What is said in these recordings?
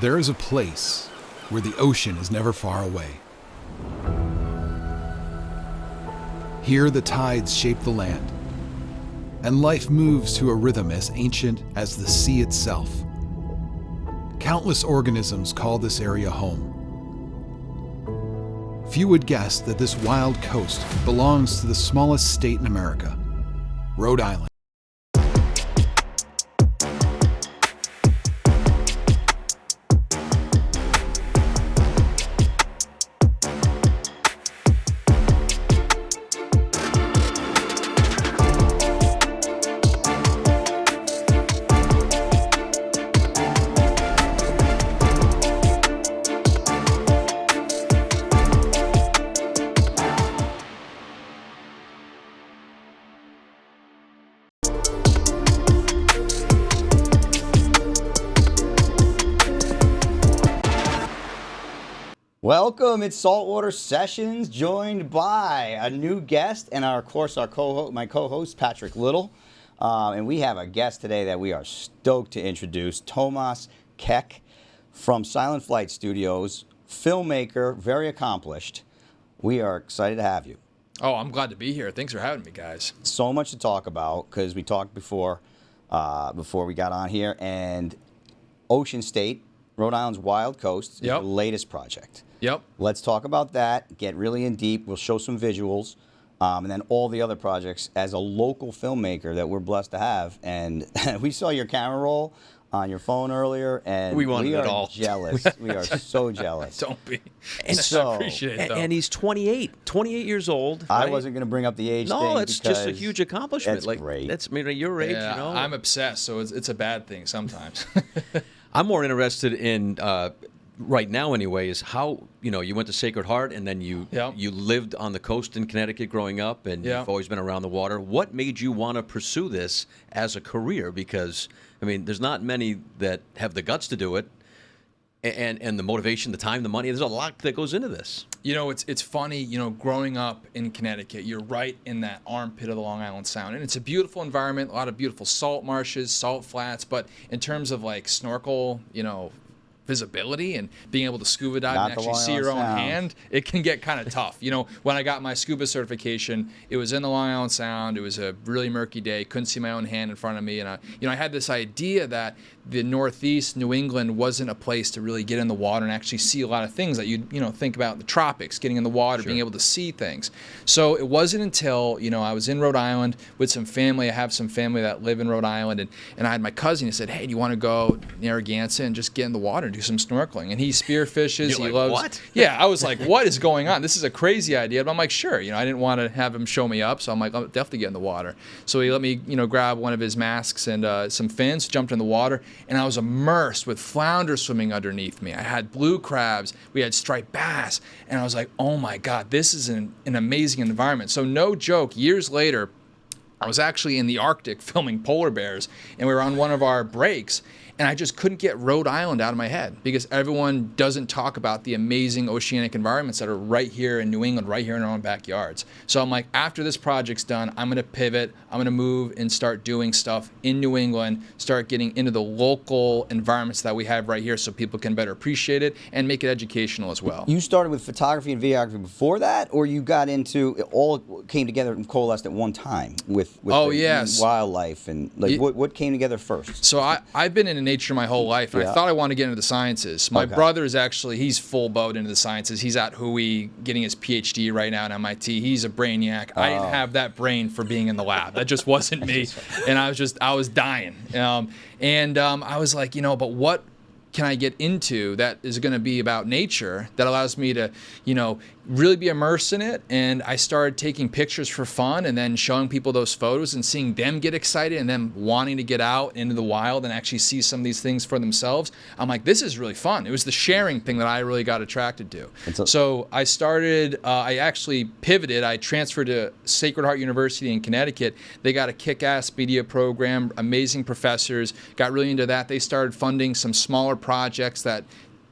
There is a place where the ocean is never far away. Here the tides shape the land, and life moves to a rhythm as ancient as the sea itself. Countless organisms call this area home. Few would guess that this wild coast belongs to the smallest state in America, Rhode Island. Welcome, it's Saltwater Sessions, joined by a new guest and my co-host Patrick Little. And we have a guest today that we are stoked to introduce, Tomas Koeck from Silent Flight Studios, filmmaker, very accomplished. We are excited to have you. Oh, I'm glad to be here. Thanks for having me, guys. So much to talk about because we talked before we got on here, and Ocean State, Rhode Island's Wild Coast, is your latest project. Yep. Let's talk about that, get really in deep. We'll show some visuals, and then all the other projects as a local filmmaker that we're blessed to have. And we saw your camera roll on your phone earlier, and we wanted it all. Jealous. We are so jealous. Don't be. And I appreciate it, though. And he's 28 years old. I right? wasn't going to bring up the age thing. No, it's just a huge accomplishment. That's great. That's your age, Yeah, you know. I'm obsessed, so it's a bad thing sometimes. I'm more interested in right now anyway is how you went to Sacred Heart and then you lived on the coast in Connecticut growing up, and you've always been around the water. What made you want to pursue this as a career? Because I mean, there's not many that have the guts to do it, and the motivation, the time, the money. There's a lot that goes into this. It's funny, growing up in Connecticut, you're right in that armpit of the Long Island Sound. And it's a beautiful environment, a lot of beautiful salt marshes, salt flats. But in terms of like snorkel, visibility and being able to scuba dive and actually see your own hand, it can get kind of tough. When I got my scuba certification, it was in the Long Island Sound. It was a really murky day. Couldn't see my own hand in front of me. And I had this idea that the Northeast, New England, wasn't a place to really get in the water and actually see a lot of things that you think about in the tropics, getting in the water, being able to see things. So it wasn't until, I was in Rhode Island with some family. I have some family that live in Rhode Island. And I had my cousin who said, hey, do you want to go Narragansett and just get in the water and do some snorkeling? And he spearfishes. You're he like, loves. What? Yeah, I was like, what is going on? This is a crazy idea. But I'm like, sure. I didn't want to have him show me up. So I'm like, I'll definitely get in the water. So he let me, grab one of his masks and some fins, jumped in the water. And I was immersed with flounder swimming underneath me. I had blue crabs. We had striped bass. And I was like, oh my God, this is an amazing environment. So no joke, years later, I was actually in the Arctic filming polar bears, and we were on one of our breaks, and I just couldn't get Rhode Island out of my head because everyone doesn't talk about the amazing oceanic environments that are right here in New England, right here in our own backyards. So I'm like, after this project's done, I'm going to pivot. I'm going to move and start doing stuff in New England, start getting into the local environments that we have right here so people can better appreciate it and make it educational as well. You started with photography and videography before that, or you got into it all came together and coalesced at one time with wildlife and what came together first? So I've been in nature my whole life, and I thought I wanted to get into the sciences. My brother is actually, he's full boat into the sciences. He's at Hui getting his PhD right now at MIT. He's a brainiac. I didn't have that brain for being in the lab. That just wasn't me. And I was dying. I was like, but what can I get into that is going to be about nature that allows me to, really be immersed in it? And I started taking pictures for fun and then showing people those photos and seeing them get excited and them wanting to get out into the wild and actually see some of these things for themselves. I'm like, this is really fun. It was the sharing thing that I really got attracted to. So I started, I actually pivoted. I transferred to Sacred Heart University in Connecticut. They got a kick-ass media program, amazing professors, got really into that. They started funding some smaller projects that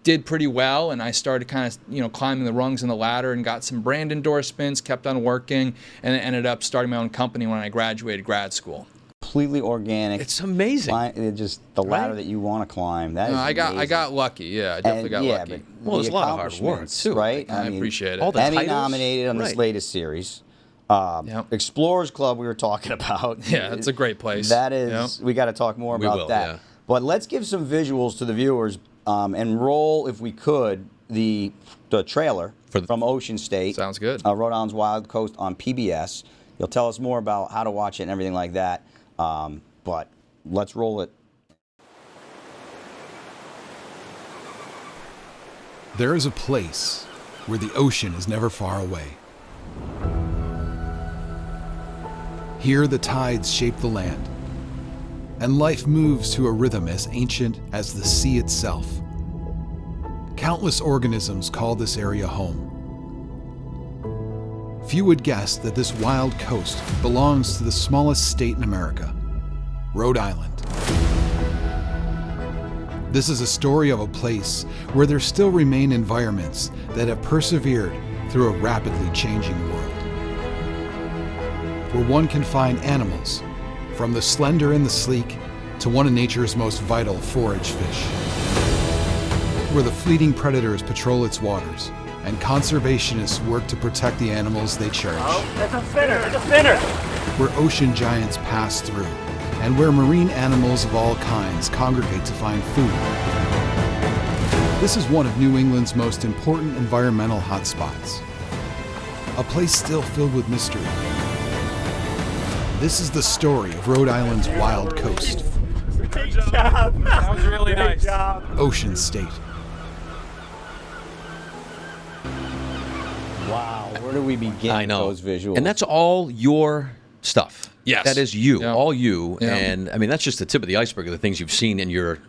did pretty well, and I started kind of climbing the rungs in the ladder and got some brand endorsements, kept on working, and ended up starting my own company when I graduated grad school. completely organic. It's amazing. Just the ladder that you want to climb. That is I got lucky. Yeah, I definitely got lucky. But there's a lot of hard work too, right? I appreciate it. All the Emmy titles? nominated on this latest series. Explorers Club we were talking about. Yeah, it's a great place. That is, we got to talk more about that. Yeah. But let's give some visuals to the viewers and roll, if we could, the trailer from Ocean State. Sounds good. Rhode Island's Wild Coast on PBS. You'll tell us more about how to watch it and everything like that. But let's roll it. There is a place where the ocean is never far away. Here the tides shape the land, and life moves to a rhythm as ancient as the sea itself. Countless organisms call this area home. Few would guess that this wild coast belongs to the smallest state in America, Rhode Island. This is a story of a place where there still remain environments that have persevered through a rapidly changing world. Where one can find animals, from the slender and the sleek to one of nature's most vital forage fish. Where the fleeting predators patrol its waters, and conservationists work to protect the animals they cherish. Oh, that's a spinner, it's a spinner! Where ocean giants pass through, and where marine animals of all kinds congregate to find food. This is one of New England's most important environmental hotspots. A place still filled with mystery. This is the story of Rhode Island's wild coast. Great job! That was really nice. Job. Ocean State. Wow, where do we begin I know. with those visuals? And that's all your stuff. Yes. That is you, Yeah. all you. Yeah. And I mean, that's just the tip of the iceberg of the things you've seen in your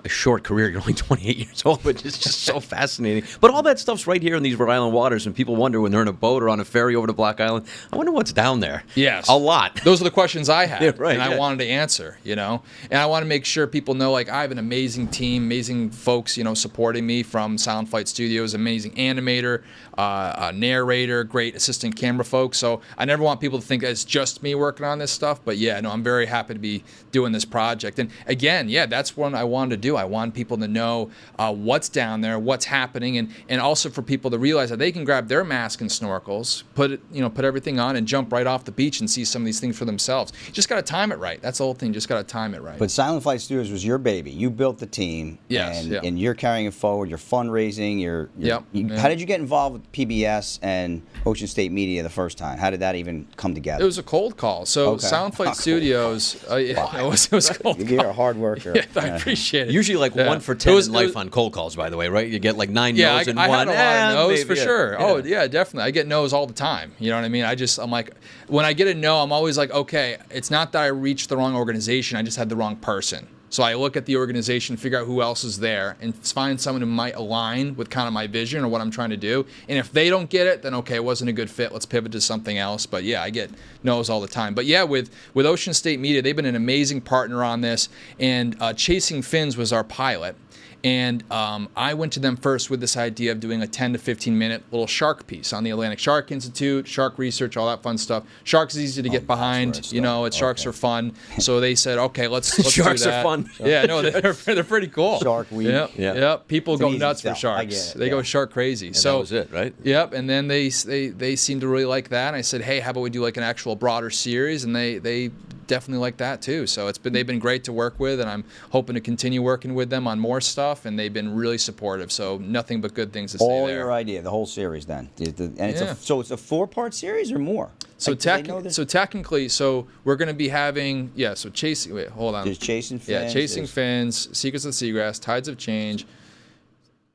short career. You're only 28 years old, but it's just so fascinating. But all that stuff's right here in these Rhode Island waters, and people wonder when they're in a boat or on a ferry over to Block Island, I wonder what's down there. Yes. A lot. Those are the questions I had, Yeah, right, and I wanted to answer, And I want to make sure people know, like, I have an amazing team, amazing folks, supporting me from Sound Flight Studios, amazing animator, a narrator, great assistant camera folks. So I never want people to think that it's just me working on this stuff, but I'm very happy to be doing this project. And again, that's what I wanted to do. I want people to know what's down there, what's happening, and also for people to realize that they can grab their mask and snorkels, put everything on, and jump right off the beach and see some of these things for themselves. You just got to time it right. That's the whole thing. Just got to time it right. But Silent Flight Studios was your baby. You built the team. Yes. And you're carrying it forward. You're fundraising. How did you get involved with PBS and Ocean State Media the first time? How did that even come together? It was a cold call. So Sound Flight Studios, it was a cold call. You're a hard worker. I appreciate it. Usually like 1 for 10 in life on cold calls, by the way, right? You get like 9 no's and I one. had a lot of no's maybe, for sure. Yeah. Oh, yeah, definitely. I get no's all the time. You know what I mean? I'm like, when I get a no, I'm always like, okay, it's not that I reached the wrong organization. I just had the wrong person. So I look at the organization, figure out who else is there, and find someone who might align with kind of my vision or what I'm trying to do. And if they don't get it, then okay, it wasn't a good fit. Let's pivot to something else. But I get no's all the time. But with Ocean State Media, they've been an amazing partner on this. And Chasing Fins was our pilot. And I went to them first with this idea of doing a 10 to 15 minute little shark piece on the Atlantic Shark Institute, shark research, all that fun stuff. Sharks is easy to get behind, sharks are fun. So they said, okay, let's do that. Sharks are fun. Yeah, no, they're pretty cool. Shark Week. Yep. People go nuts for sell. sharks. They go shark crazy. And so that was it, right? Yep. And then they seemed to really like that. And I said, hey, how about we do like an actual broader series? And they definitely like that too. So they've been great to work with, and I'm hoping to continue working with them on more stuff. And they've been really supportive. So nothing but good things to say there. All your idea, the whole series then. And it's it's a 4-part series or more? So technically, we're going to be having Chasing. Wait, hold on. There's Chasing Fins. Yeah, Chasing Fins, Secrets of the Seagrass, Tides of Change,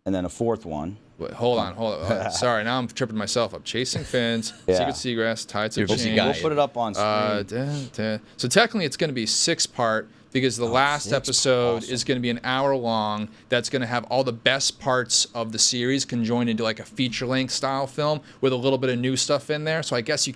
and then a 4th one. Wait, hold on. Sorry, now I'm tripping myself up. Chasing Fins, Secret Seagrass, Tides of Change. We'll put it up on screen. So technically, it's going to be 6-part. because the last episode awesome. is going to be an hour long. That's going to have all the best parts of the series conjoined into like a feature-length style film with a little bit of new stuff in there. So I guess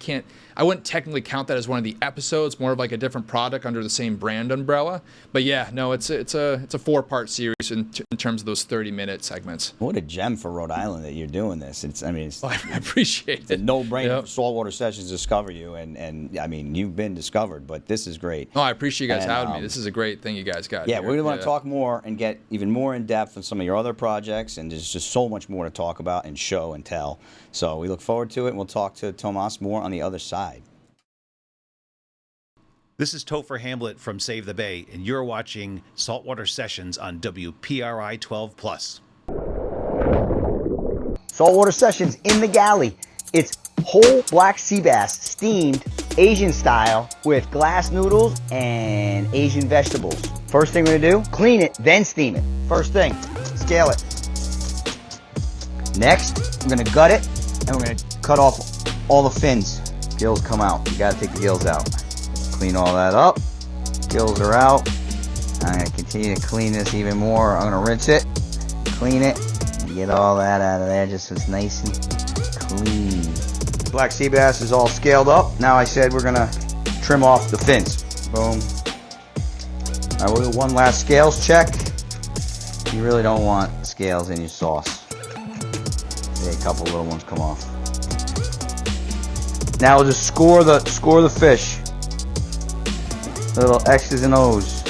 I wouldn't technically count that as one of the episodes, more of like a different product under the same brand umbrella. But yeah, no, it's a 4-part series in terms of those 30-minute segments. What a gem for Rhode Island that you're doing this. I appreciate it. It's a no-brainer for Saltwater Sessions to discover you, and I mean, you've been discovered, but this is great. Oh, I appreciate you guys having me. This is a great thing you guys got. Yeah, we're going to want to talk more and get even more in depth on some of your other projects, and there's just so much more to talk about and show and tell. So we look forward to it, and we'll talk to Tomas more on the other side. This is Topher Hamlet from Save the Bay, and you're watching Saltwater Sessions on WPRi 12+. Saltwater Sessions in the Galley. It's whole black sea bass, steamed Asian style with glass noodles and Asian vegetables. First thing we're going to do, clean it, then steam it. First thing, scale it. Next, we're going to gut it, and we're going to cut off all the fins. Gills come out. You got to take the gills out. Clean all that up. Gills are out. I'm going to continue to clean this even more. I'm going to rinse it, clean it, and get all that out of there just so it's nice and clean. Black sea bass is all scaled up. Now I said we're going to trim off the fins. Boom. All right, we'll do one last scales check. You really don't want scales in your sauce. See a couple little ones come off. Now we'll just score the fish. Little X's and O's,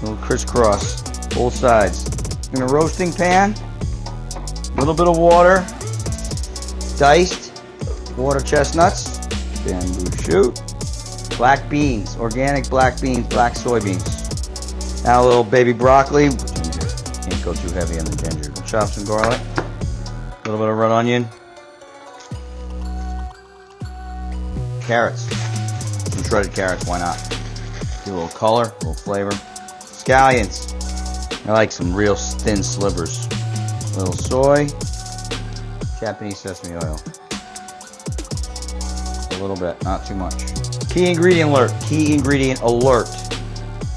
little crisscross, both sides. In a roasting pan, a little bit of water, diced water chestnuts, bamboo shoot, black beans, organic black beans, black soybeans. Now a little baby broccoli, ginger. Can't go too heavy on the ginger. We'll chop some garlic, a little bit of red onion, carrots, some shredded carrots. Why not? Get a little color, a little flavor. Scallions. I like some real thin slivers. A little soy. Japanese sesame oil. A little bit, not too much. Key ingredient alert. Key ingredient alert.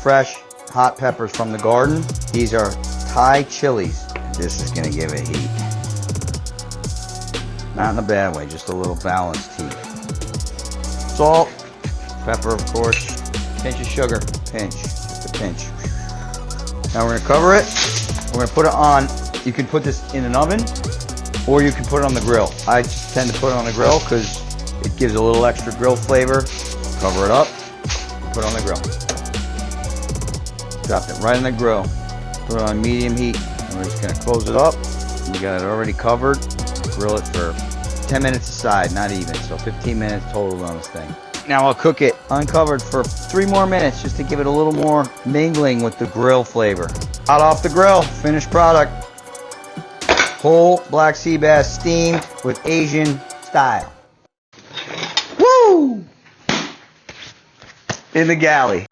Fresh hot peppers from the garden. These are Thai chilies. This is going to give it heat. Not in a bad way, just a little balanced heat. Salt. Pepper, of course. Pinch of sugar, pinch, just a pinch. Now we're going to cover it. We're going to put it on. You can put this in an oven, or you can put it on the grill. I just tend to put it on the grill because it gives a little extra grill flavor. Cover it up, put it on the grill. Drop it right in the grill. Put it on medium heat. And we're just going to close it up. We got it already covered. Grill it for 10 minutes aside, not even. So 15 minutes total on this thing. Now I'll cook it uncovered for 3 more minutes just to give it a little more mingling with the grill flavor. Hot off the grill, finished product. Whole black sea bass steamed with Asian style. Woo! In the galley.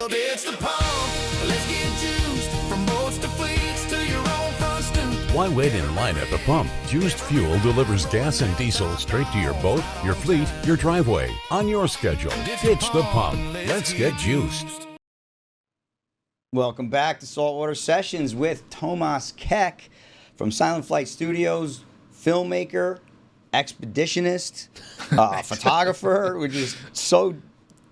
Why wait in line at the pump? Juiced Fuel delivers gas and diesel straight to your boat, your fleet, your driveway, on your schedule. Ditch the pump. Let's get juiced. Welcome back to Saltwater Sessions with Tomas Koeck from Silent Flight Studios, filmmaker, expeditionist, photographer. We're just so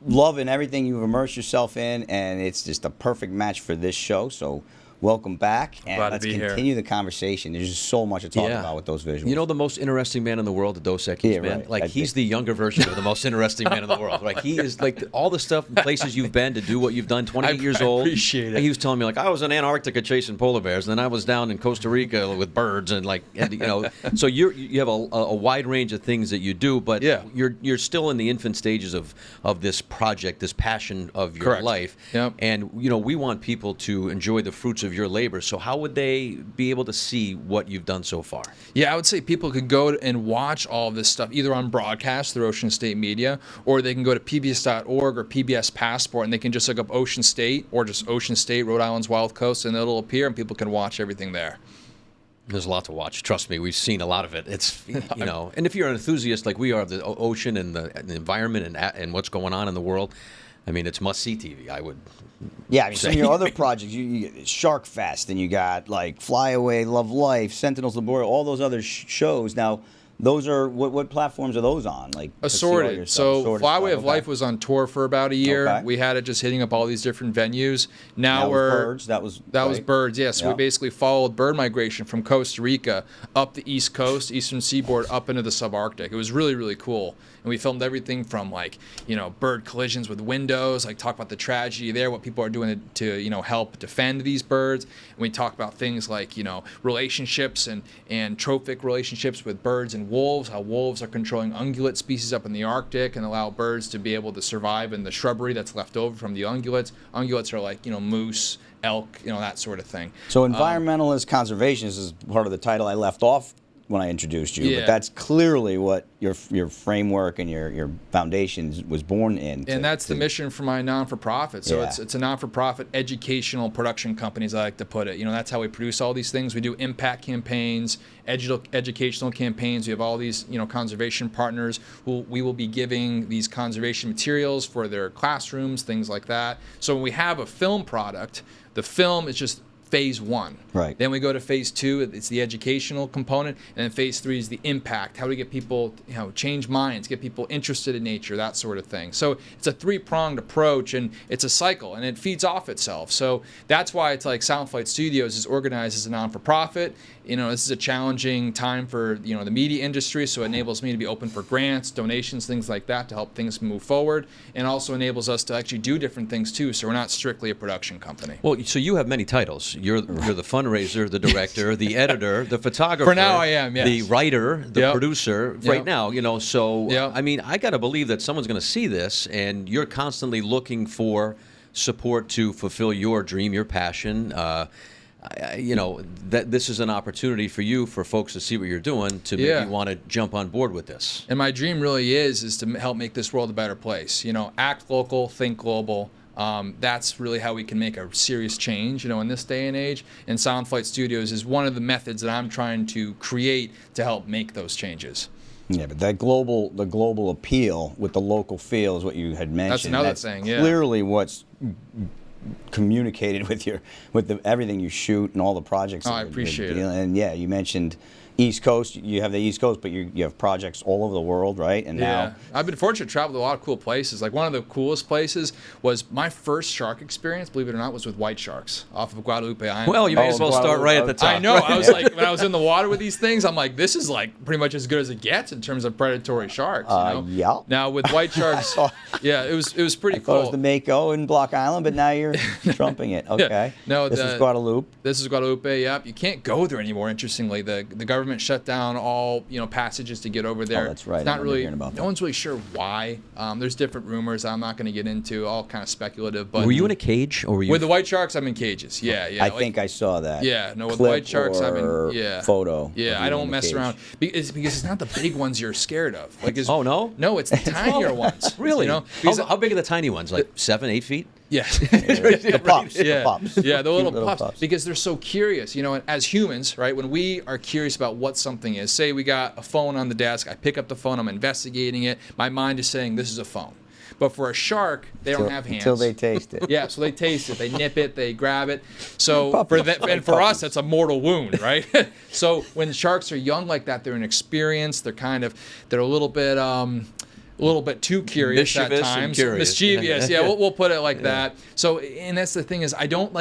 loving everything you've immersed yourself in, and it's just a perfect match for this show. So welcome back, and let's continue the conversation. There's just so much to talk about with those visuals. You know the most interesting man in the world, the Dos Equis man? Right. Like, he's the younger version of the most interesting man in the world. Like, he is, like, all the stuff and places you've been to do what you've done, 28 years old. I appreciate it. He was telling me, like, I was in Antarctica chasing polar bears, and then I was down in Costa Rica with birds, and, like, and, you know. So you have a wide range of things that you do, but you're still in the infant stages of this project, this passion of your life. Yep. And, you know, we want people to enjoy the fruits of your labor. So how would they be able to see what you've done so far? Yeah, I would say people could go and watch all of this stuff either on broadcast through Ocean State Media, or they can go to pbs.org or PBS Passport, and they can just look up Ocean State or just Ocean State, Rhode Island's Wild Coast, and it'll appear, and people can watch everything there. There's a lot to watch. Trust me, we've seen a lot of it. It's, you know, and if you're an enthusiast like we are of the ocean and the environment and what's going on in the world, I mean, it's must-see TV, I would Yeah, I mean, say. some of your other projects, you Shark Fest, and you got like Fly Away, Love Life, Sentinels Laboratory, all those other shows. Now, those are what platforms are those on? Like Assorted. So Flyway of Life was on tour for about a year. Okay. We had it just hitting up all these different venues. Now That was we're birds. That was right? birds. Yes, Yeah. we basically followed bird migration from Costa Rica up the East Coast, Eastern Seaboard, up into the subarctic. It was really, really cool. And we filmed everything from like, bird collisions with windows, like talk about the tragedy there, what people are doing to help defend these birds. And we talk about things like, relationships and trophic relationships with birds and wolves, how wolves are controlling ungulate species up in the Arctic and allow birds to be able to survive in the shrubbery that's left over from the ungulates. Ungulates are like, moose, elk, that sort of thing. So environmentalist conservationist is part of the title I left off when I introduced you, Yeah. but that's clearly what your framework and your foundation was born in. And that's the mission for my non-for-profit. So Yeah. it's a non-for-profit educational production company, as I like to put it. That's how we produce all these things. We do impact campaigns, educational campaigns. We have all these, conservation partners who we will be giving these conservation materials for their classrooms, things like that. So when we have a film product, the film is just phase one. Right. Then we go to phase two. It's the educational component, and then phase three is the impact. How do we get people, change minds, get people interested in nature, that sort of thing. So it's a three-pronged approach, and it's a cycle, and it feeds off itself. So that's why it's like Soundflight Studios is organized as a non-for-profit. This is a challenging time for the media industry, so it enables me to be open for grants, donations, things like that to help things move forward, and also enables us to actually do different things too. So we're not strictly a production company. Well, so you have many titles. You're the fundraiser, the director, the editor, the photographer. For now, I am, yes. The writer, the Yep. producer. Yep. Right now, so Yep. I mean, I got to believe that someone's going to see this, and you're constantly looking for support to fulfill your dream, your passion. That this is an opportunity for you, for folks to see what you're doing, to maybe want to jump on board with this. And my dream really is to help make this world a better place. Act local, think global. That's really how we can make a serious change, in this day and age. And Soundflight Studios is one of the methods that I'm trying to create to help make those changes. Yeah, but the global appeal with the local feel is what you had mentioned. That's another thing. Yeah. Clearly, what's communicated with everything you shoot and all the projects. I appreciate it. And yeah, you mentioned East Coast. You have the East Coast, but you have projects all over the world, right? And now I've been fortunate to travel to a lot of cool places. Like one of the coolest places was my first shark experience, believe it or not, was with white sharks off of Guadalupe Island. Well, you may as well start right at the top. I know. I was like, when I was in the water with these things, I'm like, this is like pretty much as good as it gets in terms of predatory sharks. Yeah. Now with white sharks, it was pretty cool. It was the Mako and Block Island, but now you're trumping it. Okay. Yeah. No, this is Guadalupe. This is Guadalupe. Yep. You can't go there anymore. Interestingly, the government shut down all passages to get over there. Oh, that's right. It's not really. About that. No one's really sure why. There's different rumors I'm not going to get into. All kind of speculative. But were you in a cage, or were you with the white sharks? I'm in cages. Yeah. I think I saw that. Yeah. No, with Clip the white sharks, I'm in. Yeah. Photo. Yeah. I don't mess around because it's not the big ones you're scared of. Like, oh no. No, it's the tinier ones. Really? How big are the tiny ones? Like 7, 8 feet? Yeah. The pups. Yeah. The pups. Yeah, the little Little pups. pups. Because they're so curious. And as humans, right, when we are curious about what something is, say we got a phone on the desk, I pick up the phone, I'm investigating it, my mind is saying this is a phone. But for a shark, they don't have hands. Until they taste it. Yeah, so they taste it, they nip it, they grab it. So for us, that's a mortal wound, right? So when sharks are young like that, they're inexperienced, they're a little bit too curious at times. Mischievous, yeah, we'll put it like that. So, and that's the thing is, I don't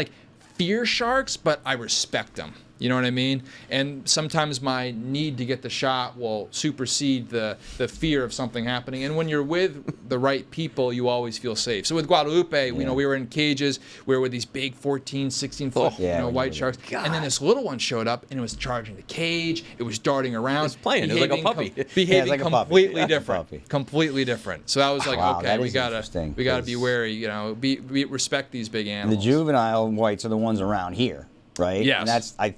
fear sharks, but I respect them. You know what I mean? And sometimes my need to get the shot will supersede the fear of something happening. And when you're with the right people, you always feel safe. So with Guadalupe, we were in cages. We were with these big 14, 16-foot white sharks. God. And then this little one showed up, and it was charging the cage. It was darting around. It's playing. It was like a puppy. Behaving like completely a different. puppy. Completely different. So I was like, Wow, okay, that we is gotta interesting, be wary. Be respect these big animals. The juvenile whites are the ones around here, right? Yes. And that's I've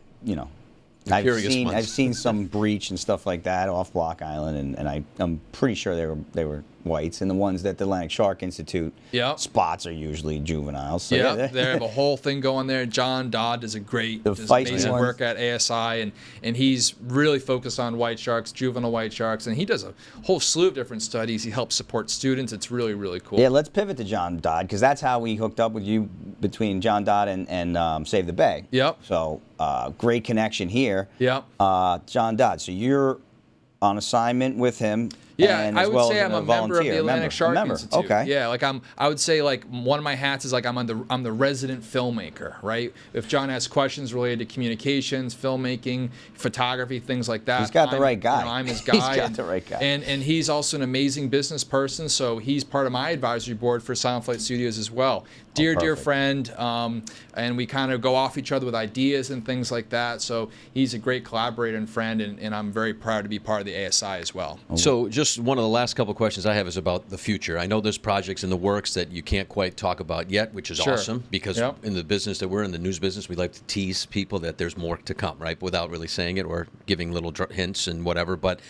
seen some breach and stuff like that off Block Island, and I'm pretty sure they were whites, and the ones that the Atlantic Shark Institute spots are usually juveniles. So they have a whole thing going there. John Dodd does amazing work at ASI, and he's really focused on white sharks, juvenile white sharks, and he does a whole slew of different studies. He helps support students. It's really, really cool. Yeah, let's pivot to John Dodd, because that's how we hooked up with you, between John Dodd and Save the Bay. Yep. So great connection here. Yep. John Dodd, so you're on assignment with him. Yeah, and I would say I'm a member of the Atlantic Shark Institute. Okay. Yeah, like I would say like one of my hats is like I'm the resident filmmaker, right? If John has questions related to communications, filmmaking, photography, things like that, he's got the right guy. I'm his guy. He's got the right guy. And he's also an amazing business person, so he's part of my advisory board for Silent Flight Studios as well. Dear friend, and we kind of go off each other with ideas and things like that. So he's a great collaborator and friend, and I'm very proud to be part of the ASI as well. So just one of the last couple of questions I have is about the future. I know there's projects in the works that you can't quite talk about yet, which is awesome, because in the business that we're in, the news business, we like to tease people that there's more to come, right, without really saying it or giving little hints and whatever. But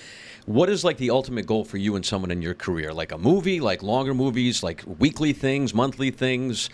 what is like the ultimate goal for you and someone in your career? Like a movie, like longer movies, like weekly things, monthly things?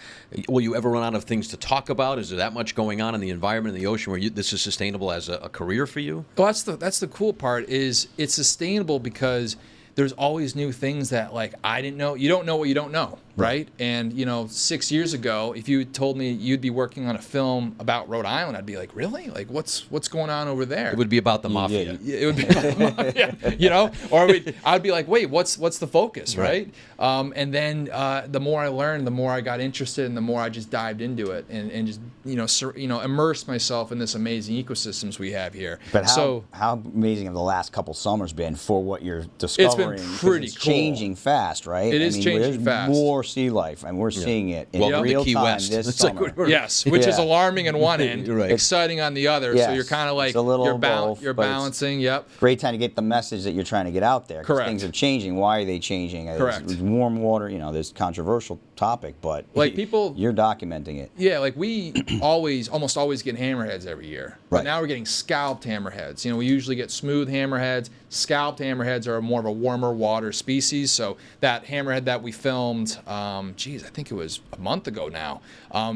Will you ever run out of things to talk about? Is there that much going on in the environment, in the ocean, where this is sustainable as a career for you? Well, that's the cool part, is it's sustainable because there's always new things that like I didn't know. You don't know what you don't know, right? And 6 years ago, if you told me you'd be working on a film about Rhode Island, I'd be like, really? Like what's going on over there? It would be about the mafia. It would be about the mafia, or I'd be like, wait, what's the focus, right? And then the more I learned, the more I got interested, and the more I just dived into it, and just immersed myself in this amazing ecosystems we have here. But how amazing have the last couple summers been for what you're discovering? It's been pretty it's cool. Changing fast, right? It is changing there's fast. More sea life, and we're seeing it in real Key time West. this It's summer. Yes, which is alarming on one end, exciting on the other. Yes, so you're kind of like it's a little you're both, but balancing. Yep. Great time to get the message that you're trying to get out there. 'Cause Correct. things are changing. Why are they changing? Correct. It's warm water. This controversial topic, but like people, you're documenting it. Yeah, like we almost always get hammerheads every year. But Right. now we're getting scalped hammerheads. We usually get smooth hammerheads. Scalped hammerheads are more of a warmer water species. So that hammerhead that we filmed, I think it was a month ago now.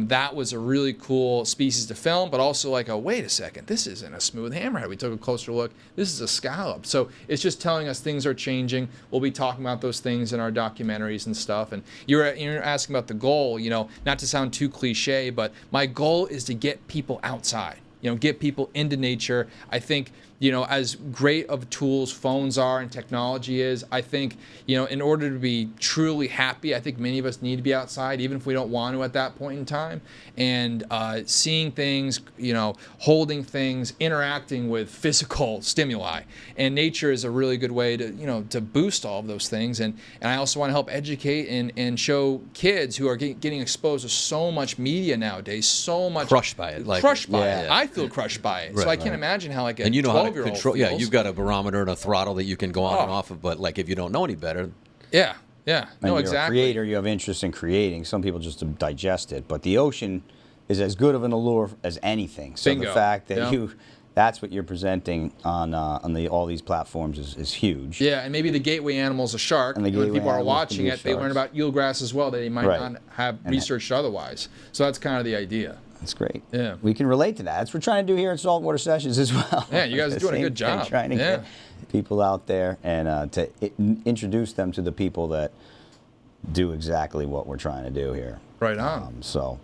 That was a really cool species to film, but also like, wait a second, this isn't a smooth hammerhead. We took a closer look. This is a scallop. So it's just telling us things are changing. We'll be talking about those things in our documentaries and stuff. And you're asking about the goal, not to sound too cliche, but my goal is to get people outside. Get people into nature. I think, as great of tools phones are and technology is, I think, in order to be truly happy, I think many of us need to be outside, even if we don't want to at that point in time. And seeing things, holding things, interacting with physical stimuli. And nature is a really good way to boost all of those things. And I also want to help educate and show kids who are getting exposed to so much media nowadays, so much. Crushed by it. Crushed by it. I feel crushed by it. So I can't imagine how like a 12-year-old control. feels. Yeah, you've got a barometer and a throttle that you can go on and off of, but like if you don't know any better. Yeah. And No, you're exactly. a creator, you have interest in creating. Some people just digest it, but the ocean is as good of an allure as anything. So Bingo. the fact that that's what you're presenting on all these platforms is huge. Yeah, and maybe the gateway animal is a shark. And the when gateway people are animals can watching be it, they learn sharks. about eelgrass as well that they might Right. not have researched otherwise. So that's kind of the idea. That's great. Yeah. We can relate to that. That's what we're trying to do here at Saltwater Sessions as well. Yeah, you guys are doing a Same good thing, job. Trying to get people out there and to introduce them to the people that do exactly what we're trying to do here. Right on. So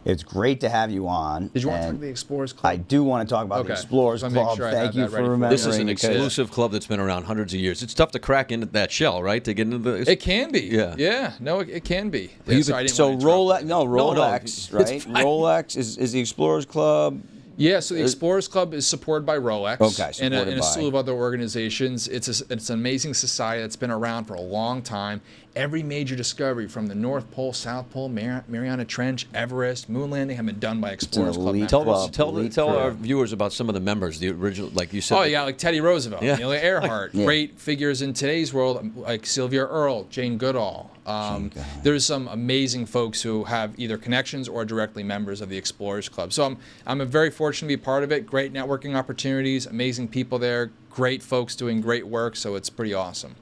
it's great to have you on. Did you want to talk about the Explorers Club? I do want to talk about the Explorers Just wanna make Club. sure I Thank have you that for ready for remembering. This is an because- exclusive club that's been around hundreds of years. It's tough to crack into that shell, right? To get into the. It can be. Yeah. Yeah. No, it can be. Yeah, sorry, I didn't So want to interrupt. Rolex, it's right? fine. Rolex is the Explorers Club. Yeah, so the Explorers Club is supported by Rolex Okay, and supported a by. slew of other organizations. It's an amazing society that's been around for a long time. Every major discovery from the North Pole, South Pole, Mariana Trench, Everest, moon landing have been done by Explorers Club elite members. club. Tell our viewers about some of the members, the original, like you said. Oh, yeah, like Teddy Roosevelt, Yeah. Amelia Earhart, great figures in today's world, like Sylvia Earle, Jane Goodall. There's some amazing folks who have either connections or directly members of the Explorers Club. So I'm very fortunate to be part of it. Great networking opportunities, amazing people there, great folks doing great work. So it's pretty awesome.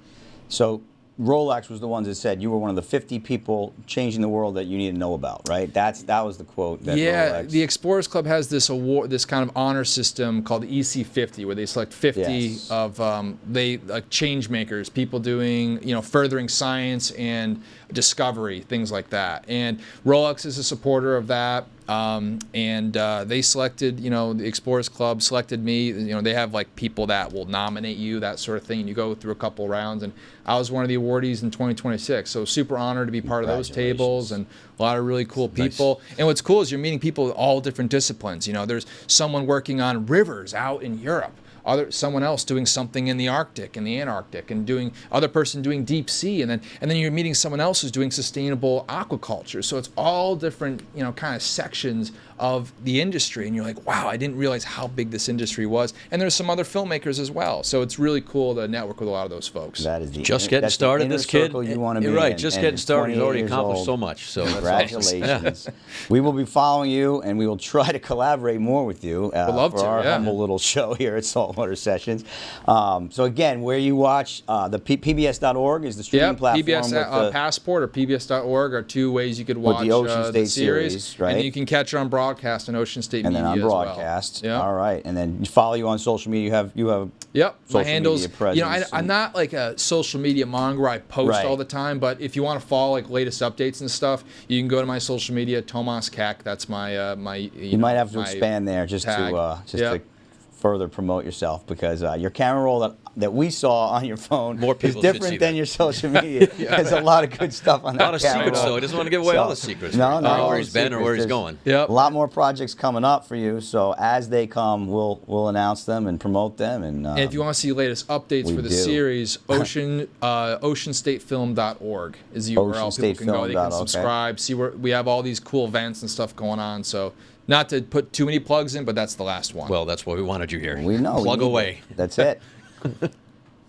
So Rolex was the ones that said you were one of the 50 people changing the world that you need to know about, right? That was the quote. That Rolex. The Explorers Club has this award, this kind of honor system called the EC50, where they select 50 of change makers, people doing, furthering science and discovery, things like that. And Rolex is a supporter of that. They selected, the Explorers Club selected me. They have like people that will nominate you, that sort of thing. And you go through a couple rounds, and I was one of the awardees in 2026. So super honored to be part of those tables, and a lot of really cool people. Nice. And what's cool is you're meeting people with all different disciplines. There's someone working on rivers out in Europe. Someone else doing something in the Arctic and the Antarctic, and other person doing deep sea, and then you're meeting someone else who's doing sustainable aquaculture. So it's all different, kind of sections of the industry, and you're like, wow, I didn't realize how big this industry was. And there's some other filmmakers as well. So it's really cool to network with a lot of those folks. That is just getting started, this kid. You want to be You're right. in, just getting started. He's already accomplished so much. So congratulations. We will be following you, and we will try to collaborate more with you for our humble little show here at Saltwater Sessions. So again, where you watch the PBS.org is the streaming platform. PBS Passport or PBS.org are two ways you could watch the Ocean State the series, right? And you can catch it on broadcast on Ocean State and Media then on broadcast. Well. All right, and then follow you on social media. You have my handles. I'm not like a social media monger. I post all the time, but if you want to follow like latest updates and stuff, you can go to my social media, Tomas Koeck. That's my You might have to expand there just to further promote yourself, because your camera roll that we saw on your phone is different than your social media. There's a lot of good stuff on that. A lot of secrets, though. He doesn't want to give away all the secrets. No, where he's been or where he's going. A lot more projects coming up for you. So as they come, we'll announce them and promote them. And if you want to see latest updates for the series, oceanstatefilm.org is the URL. People can go. They can subscribe. See where we have all these cool events and stuff going on. So. Not to put too many plugs in, but that's the last one. Well, that's why we wanted you here. We know. Plug away. That's it.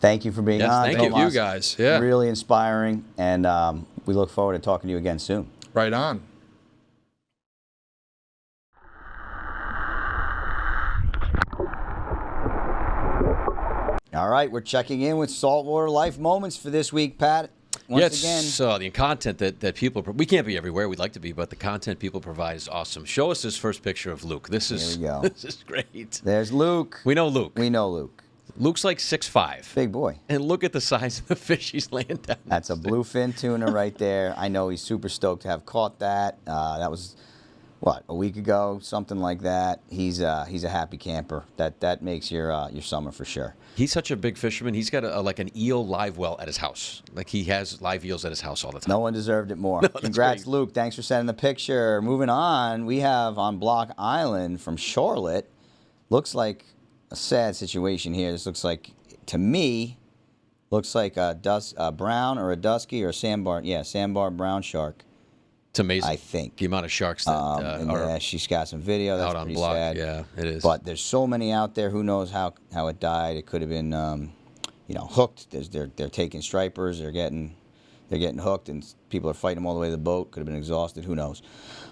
Thank you for being on. Thank you guys. Yeah. Really inspiring, and we look forward to talking to you again soon. Right on. All right, we're checking in with Saltwater Life Moments for this week, Pat. Once again. The content that people, we can't be everywhere, we'd like to be, but the content people provide is awesome. Show us this first picture of Luke. Here we go. This is great. There's Luke. We know Luke. Luke's like 6'5". Big boy. And look at the size of the fish he's laying down. That's a bluefin tuna right there. I know he's super stoked to have caught that. That was, a week ago, something like that. He's a happy camper. That makes your summer for sure. He's such a big fisherman. He's got like an eel live well at his house. Like he has live eels at his house all the time. No one deserved it more. Congrats, Luke. Thanks for sending the picture. Moving on, we have on Block Island from Charlotte. Looks like a sad situation here. This looks like, to me, a brown or a dusky or a sandbar. Yeah, sandbar brown shark. It's amazing. I think the amount of sharks that are she's got some video. That's out on pretty block. sad. Yeah, it is. But there's so many out there. Who knows how it died? It could have been, hooked. They're taking stripers. They're getting hooked, and people are fighting them all the way to the boat. Could have been exhausted. Who knows?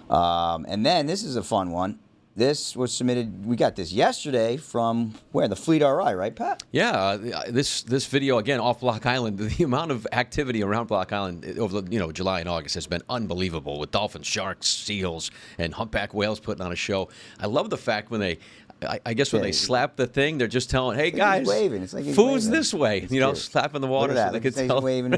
And then this is a fun one. This was submitted. We got this yesterday from where? The Fleet RI, right, Pat? Yeah. This video again off Block Island. The amount of activity around Block Island over July and August has been unbelievable, with dolphins, sharks, seals, and humpback whales putting on a show. I love the fact when they. I guess when they slap the thing, they're just telling, "Hey guys, waving. It's like food's waving. This way." Slapping the water so they can tell waving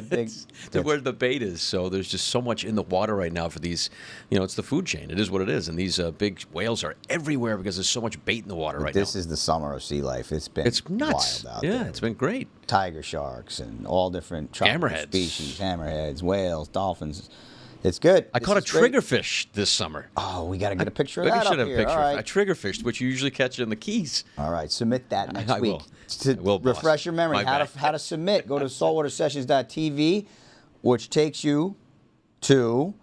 where the bait is. So there's just so much in the water right now for these. It's the food chain. It is what it is, and these big whales are everywhere because there's so much bait in the water right now. This is the summer of sea life. It's nuts. Wild out there. It's been great. Tiger sharks and all different tropical species, hammerheads, whales, dolphins. It's good. I caught a triggerfish this summer. Oh, we got to get a picture of that up here. A triggerfish, which you usually catch in the Keys. All right, submit that next week. I will, refresh your memory. How to submit. Go to saltwatersessions.tv, which takes you to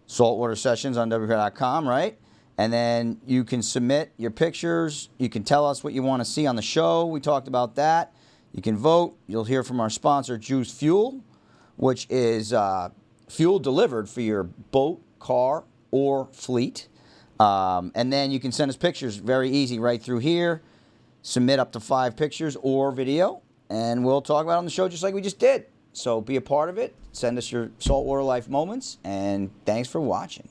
Saltwater Sessions on WPRi.com, right? And then you can submit your pictures. You can tell us what you want to see on the show. We talked about that. You can vote. You'll hear from our sponsor, Juice Fuel, which is fuel delivered for your boat, car, or fleet. And then you can send us pictures. Very easy right through here. Submit up to 5 pictures or video, and we'll talk about it on the show just like we just did. So be a part of it. Send us your saltwater life moments, and thanks for watching.